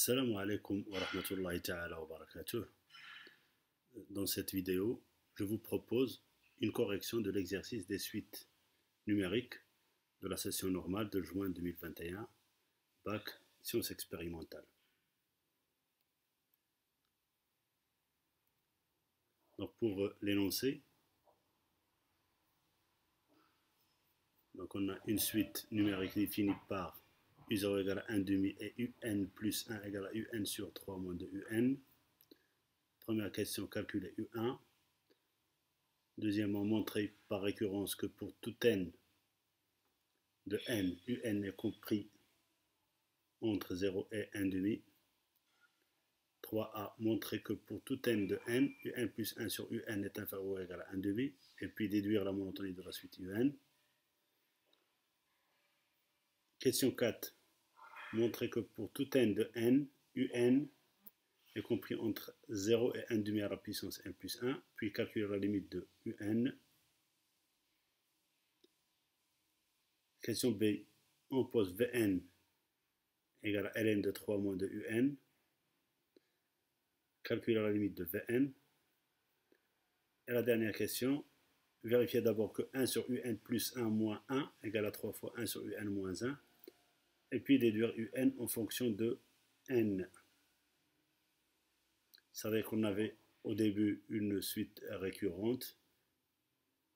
Assalamu alaikum wa rahmatullahi ta'ala wa barakatuh. Dans cette vidéo, je vous propose une correction de l'exercice des suites numériques de la session normale de juin 2021, bac sciences expérimentales. Donc pour l'énoncé, on a une suite numérique définie par U0 égale à 1 demi et UN plus 1 égale à UN sur 3 moins de UN. Première question, calculer U1. Deuxièmement, montrer par récurrence que pour tout n de n, UN est compris entre 0 et 1 demi. 3a, montrer que pour tout n de n, UN plus 1 sur UN est inférieur ou égal à 1 demi. Et puis déduire la monotonie de la suite UN. Question 4. Montrer que pour tout n de n, UN est compris entre 0 et 1 demi à la puissance n plus 1, puis calculer la limite de UN. Question B. On pose Vn égale à Ln de 3 moins de UN. Calculer la limite de Vn. Et la dernière question. Vérifier d'abord que 1 sur UN plus 1 moins 1 égale à 3 fois 1 sur UN moins 1. Et puis déduire UN en fonction de n. Ça veut dire qu'on avait au début une suite récurrente.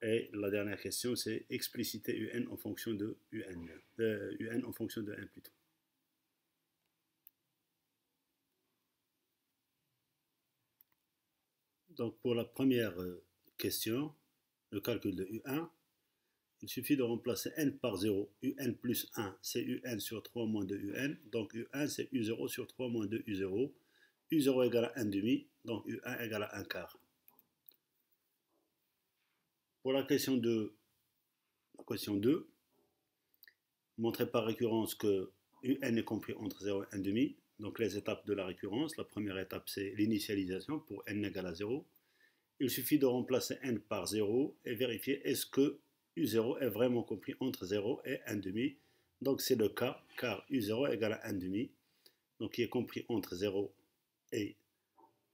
Et la dernière question, c'est expliciter UN en fonction de UN. UN en fonction de n plutôt. Donc pour la première question, le calcul de U1, il suffit de remplacer n par 0. UN plus 1, c'est UN sur 3 moins de UN. Donc U1, c'est U0 sur 3 moins de U0. U0 égale à 1 demi, donc U1 égale à 1 quart. Pour la question 2, montrer par récurrence que UN est compris entre 0 et 1 demi. Donc les étapes de la récurrence, la première étape c'est l'initialisation pour n égale à 0. Il suffit de remplacer n par 0 et vérifier est-ce que U0 est vraiment compris entre 0 et 1 demi. Donc c'est le cas, car U0 égale à 1 demi, donc il est compris entre 0 et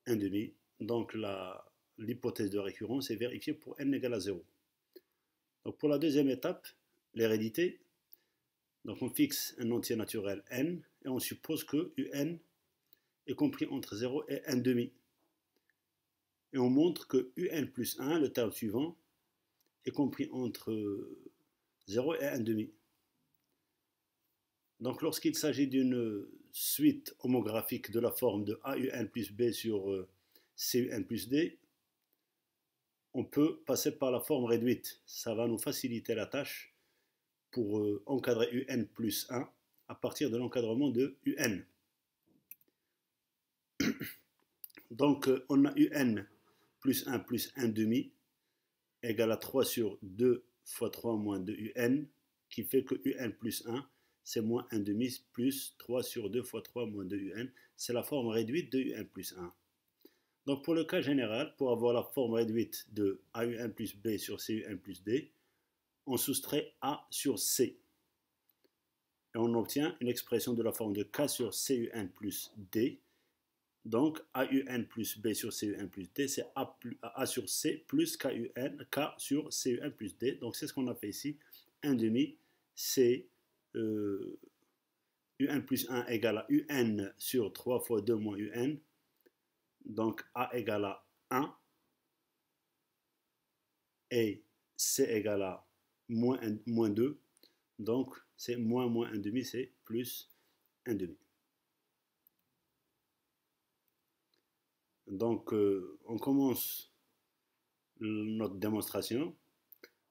1 demi. Donc l'hypothèse de récurrence est vérifiée pour n égale à 0. Donc pour la deuxième étape, l'hérédité, donc on fixe un entier naturel n et on suppose que UN est compris entre 0 et 1 demi. Et on montre que UN plus 1, le terme suivant, est compris entre 0 et 1 demi. Donc lorsqu'il s'agit d'une suite homographique de la forme de AUN plus B sur CUN plus D, on peut passer par la forme réduite. Ça va nous faciliter la tâche pour encadrer UN plus 1 à partir de l'encadrement de UN. Donc on a UN plus 1 demi égale à 3 sur 2 fois 3 moins 2 UN, qui fait que UN plus 1, c'est moins 1 demi plus 3 sur 2 fois 3 moins 2 UN. C'est la forme réduite de UN plus 1. Donc pour le cas général, pour avoir la forme réduite de AUN plus B sur CUN plus D, on soustrait A sur C. Et on obtient une expression de la forme de K sur CUN plus D. Donc AUN plus B sur CUN plus D, c'est A sur C plus K sur CUN plus D. Donc c'est ce qu'on a fait ici. 1 demi, c'est UN plus 1 égale à UN sur 3 fois 2 moins UN. Donc A égale à 1 et C égale à moins 2. Donc c'est moins 1 demi, c'est plus 1 demi. Donc on commence notre démonstration.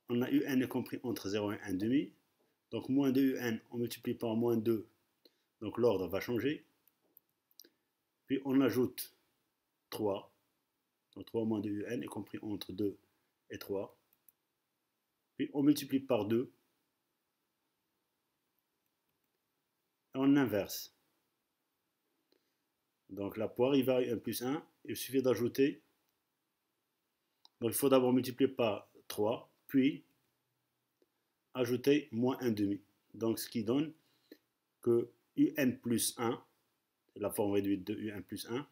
On a UN est compris entre 0 et 1 demi. Donc moins 2 UN, on multiplie par moins 2. Donc l'ordre va changer. Puis on ajoute 3. Donc 3 moins 2 UN est compris entre 2 et 3. Puis on multiplie par 2. Et on inverse. Donc là, pour arriver à UN plus 1, il suffit d'ajouter. Donc il faut d'abord multiplier par 3, puis ajouter moins 1 demi. Donc ce qui donne que UN plus 1 la forme réduite de un plus 1,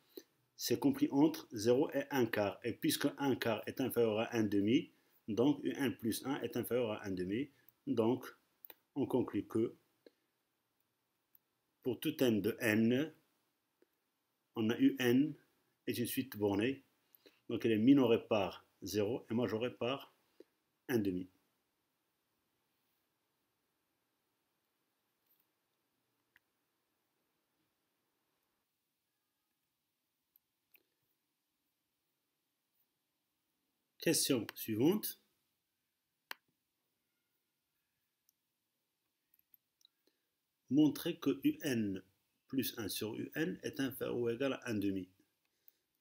c'est compris entre 0 et 1 quart. Et puisque 1 quart est inférieur à 1 demi, donc un plus 1 est inférieur à 1 demi. Donc, on conclut que pour tout n de n, on a un est une suite bornée. Donc, elle est minorée par 0 et majorée par 1 demi. Question suivante. Montrer que un plus 1 sur un est inférieur ou égal à 1 demi.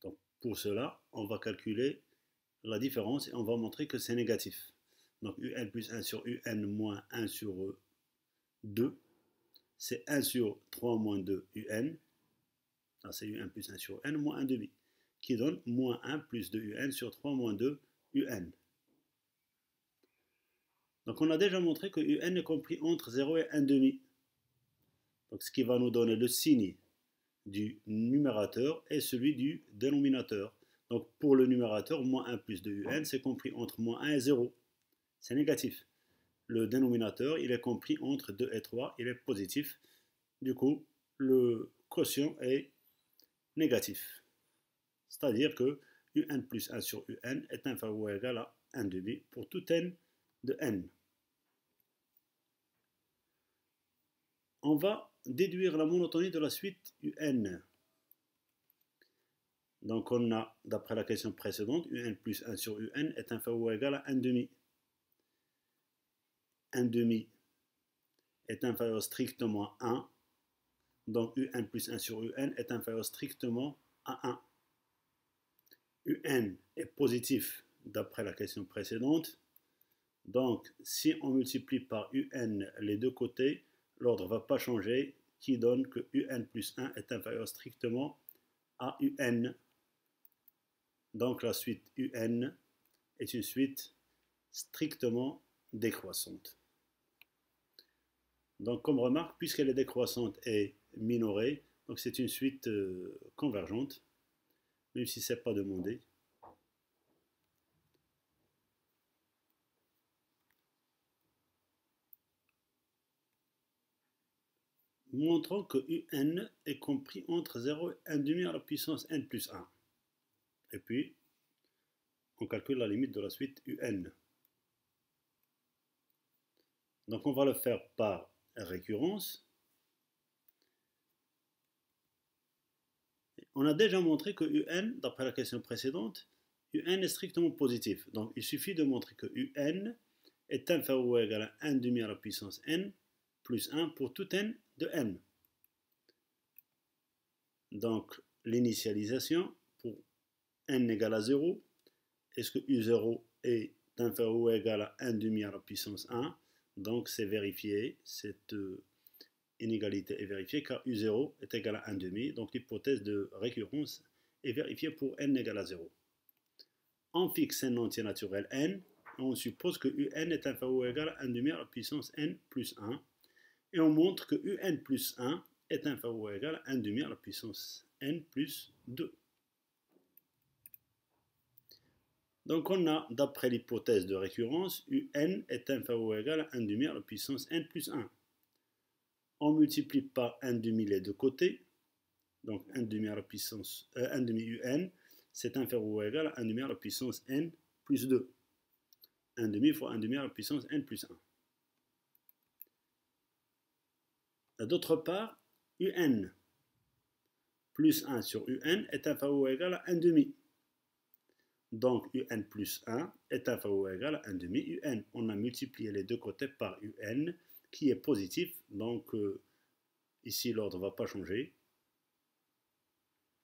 Donc pour cela, on va calculer la différence et on va montrer que c'est négatif. Donc un plus 1 sur un moins 1 sur 2, c'est 1 sur 3 moins 2 un. Là c'est un plus 1 sur n moins 1 demi, qui donne moins 1 plus 2 un sur 3 moins 2 un. Donc on a déjà montré que un est compris entre 0 et 1 demi. Donc ce qui va nous donner le signe du numérateur et celui du dénominateur. Donc pour le numérateur, moins 1 plus 2 un, c'est compris entre moins 1 et 0. C'est négatif. Le dénominateur, il est compris entre 2 et 3, il est positif. Du coup, le quotient est négatif. C'est-à-dire que un plus 1 sur un est inférieur ou égal à 1 demi pour tout n de n. On va déduire la monotonie de la suite un. Donc on a, d'après la question précédente, un plus 1 sur un est inférieur ou égal à 1 demi. 1 demi est inférieur strictement à 1. Donc un plus 1 sur un est inférieur strictement à 1. un est positif d'après la question précédente. Donc si on multiplie par un les deux côtés, l'ordre ne va pas changer, qui donne que un plus 1 est inférieur strictement à un. Donc la suite un est une suite strictement décroissante. Donc comme remarque, puisqu'elle est décroissante et minorée, donc c'est une suite convergente, même si ce n'est pas demandé. Montrons que un est compris entre 0 et 1 demi à la puissance n plus 1. Et puis, on calcule la limite de la suite un. Donc on va le faire par récurrence. On a déjà montré que un, d'après la question précédente, un est strictement positif. Donc il suffit de montrer que un est inférieur ou égal à 1 demi à la puissance n plus 1 pour tout n de n. Donc l'initialisation pour n égale à 0, est-ce que u0 est inférieur ou égal à 1 demi à la puissance 1? Donc c'est vérifié, cette inégalité est vérifiée car u0 est égal à 1 demi, donc l'hypothèse de récurrence est vérifiée pour n égale à 0. On fixe un entier naturel n, et on suppose que un est inférieur ou égal à 1 demi à la puissance n plus 1, et on montre que un plus 1 est inférieur ou égal à 1 demi à la puissance n plus 2. Donc on a, d'après l'hypothèse de récurrence, un est inférieur ou égal à 1 demi à la puissance n plus 1. On multiplie par 1 demi les deux côtés, donc 1 demi à la puissance 1 demi un, c'est inférieur ou égal à 1 demi à la puissance n plus 2. 1 demi fois 1 demi à la puissance n plus 1. D'autre part, un plus 1 sur un est inférieur ou égal à 1 demi. Donc un plus 1 est inférieur ou égal à 1 demi un. On a multiplié les deux côtés par un qui est positif, donc ici l'ordre ne va pas changer.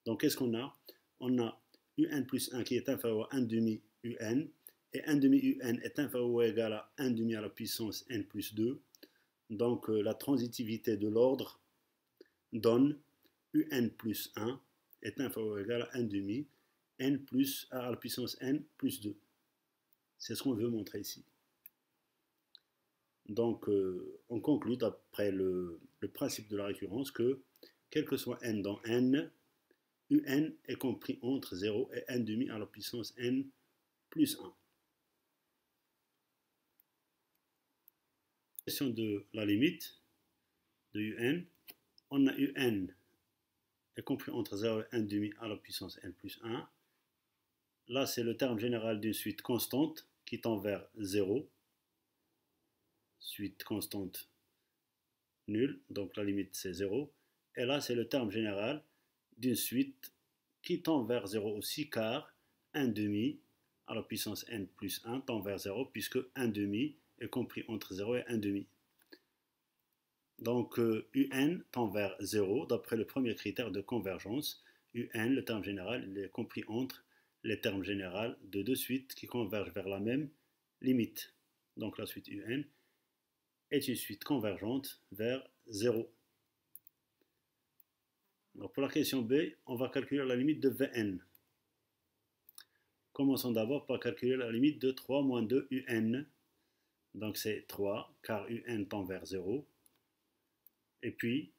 Donc qu'est-ce qu'on a? On a un plus 1 qui est inférieur à 1 demi un, et 1 demi un est inférieur ou égal à 1 demi à la puissance n plus 2. Donc la transitivité de l'ordre donne un plus 1 est inférieur ou égal à 1 demi n plus à la puissance n plus 2. C'est ce qu'on veut montrer ici. Donc on conclut d'après le principe de la récurrence que quel que soit n dans n, un est compris entre 0 et n demi à la puissance n plus 1. Question de la limite de un, on a un est compris entre 0 et n demi à la puissance n plus 1. Là, c'est le terme général d'une suite constante qui tend vers 0. Suite constante nulle, donc la limite c'est 0. Et là, c'est le terme général d'une suite qui tend vers 0 aussi, car 1 demi à la puissance n plus 1 tend vers 0, puisque 1 demi est compris entre 0 et 1 demi. Donc, un tend vers 0 d'après le premier critère de convergence. Un, le terme général, il est compris entre les termes généraux de deux suites qui convergent vers la même limite. Donc, la suite un est une suite convergente vers 0. Donc, pour la question B, on va calculer la limite de Vn. Commençons d'abord par calculer la limite de 3 moins 2 un. Donc, c'est 3, car un tend vers 0. Et puis,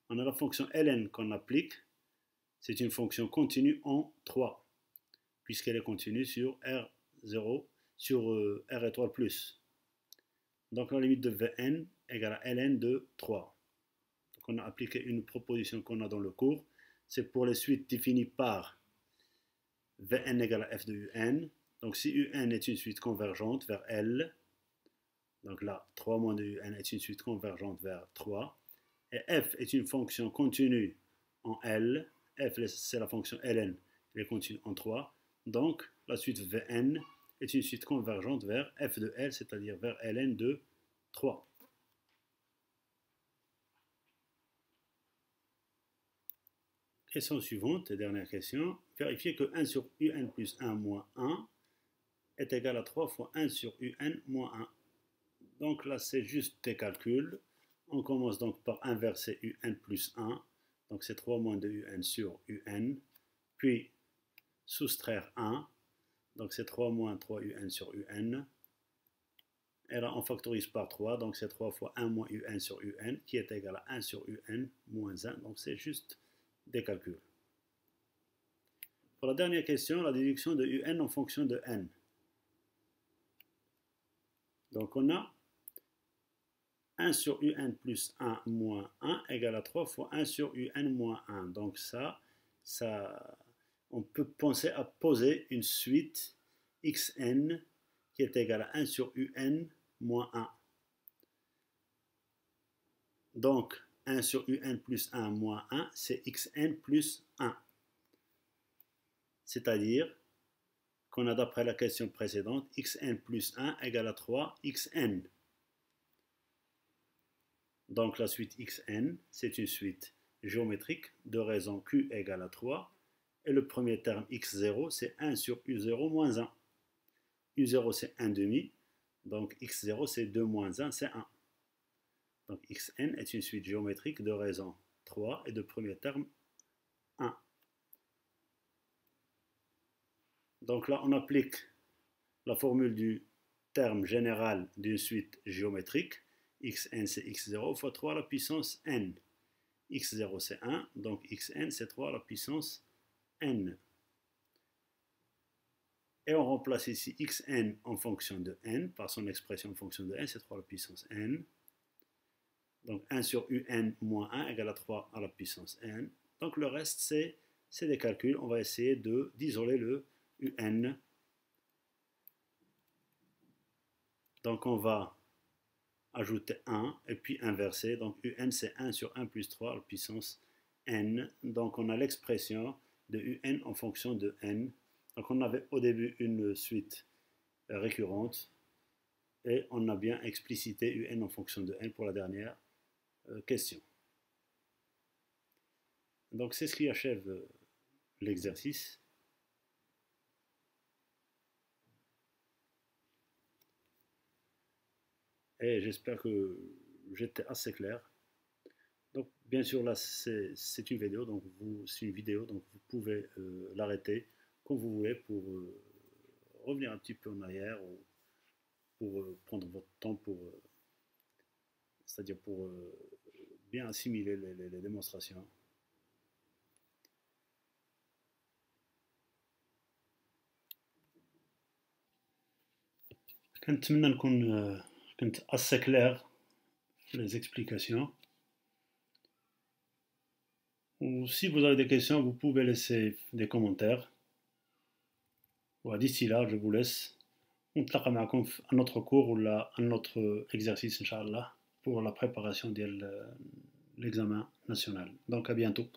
on a la fonction ln qu'on applique. C'est une fonction continue en 3, puisqu'elle est continue sur R0, sur R étoile plus. Donc la limite de Vn égale à ln de 3. Donc on a appliqué une proposition qu'on a dans le cours. C'est pour les suites définies par Vn égale à f de un. Donc si un est une suite convergente vers L, donc là 3 moins de un est une suite convergente vers 3, et f est une fonction continue en L, f c'est la fonction ln, elle est continue en 3, donc la suite Vn est une suite convergente vers f de L, c'est-à-dire vers ln de 3. Question suivante, dernière question. Vérifiez que 1 sur un plus 1 moins 1 est égal à 3 fois 1 sur un moins 1. Donc là, c'est juste des calculs. On commence donc par inverser un plus 1. Donc c'est 3 moins 2 un sur un. Puis soustraire 1. Donc c'est 3 moins 3 un sur un. Et là, on factorise par 3. Donc c'est 3 fois 1 moins un sur un, qui est égal à 1 sur un moins 1. Donc c'est juste des calculs. Pour la dernière question, la déduction de un en fonction de n. Donc on a 1 sur un plus 1 moins 1 égale à 3 fois 1 sur un moins 1. Donc ça, on peut penser à poser une suite xn qui est égale à 1 sur un moins 1. Donc 1 sur un plus 1 moins 1, c'est xn plus 1. C'est-à-dire qu'on a d'après la question précédente, xn plus 1 égale à 3 xn. Donc la suite xn, c'est une suite géométrique de raison q égale à 3. Et le premier terme x0, c'est 1 sur u0 moins 1. u0, c'est 1 demi. Donc x0, c'est 2 moins 1, c'est 1. Donc xn est une suite géométrique de raison 3 et de premier terme 1. Donc là, on applique la formule du terme général d'une suite géométrique. Xn, c'est x0 fois 3 à la puissance n. x0, c'est 1, donc xn, c'est 3 à la puissance n. Et on remplace ici xn en fonction de n, par son expression en fonction de n, c'est 3 à la puissance n. Donc 1 sur un moins 1 égale à 3 à la puissance n. Donc le reste, c'est des calculs. On va essayer d'isoler le un. Donc on va ajouter 1 et puis inverser. Donc un, c'est 1 sur 1 plus 3 à la puissance n. Donc on a l'expression de un en fonction de n. Donc on avait au début une suite récurrente et on a bien explicité un en fonction de n pour la dernière question. Donc c'est ce qui achève l'exercice. Et j'espère que j'étais assez clair. Donc bien sûr là c'est une vidéo, donc vous pouvez l'arrêter comme vous voulez pour revenir un petit peu en arrière ou pour prendre votre temps c'est-à-dire pour bien assimiler les démonstrations. كنتمنى نكون كنت assez clair في les explications. Ou si vous avez des questions, vous pouvez laisser des commentaires. D'ici là, je vous laisse. ونتلاقى معكم في un autre cours ولا un autre exercice إن شاء الله pour la préparation de l'examen national. Donc à bientôt.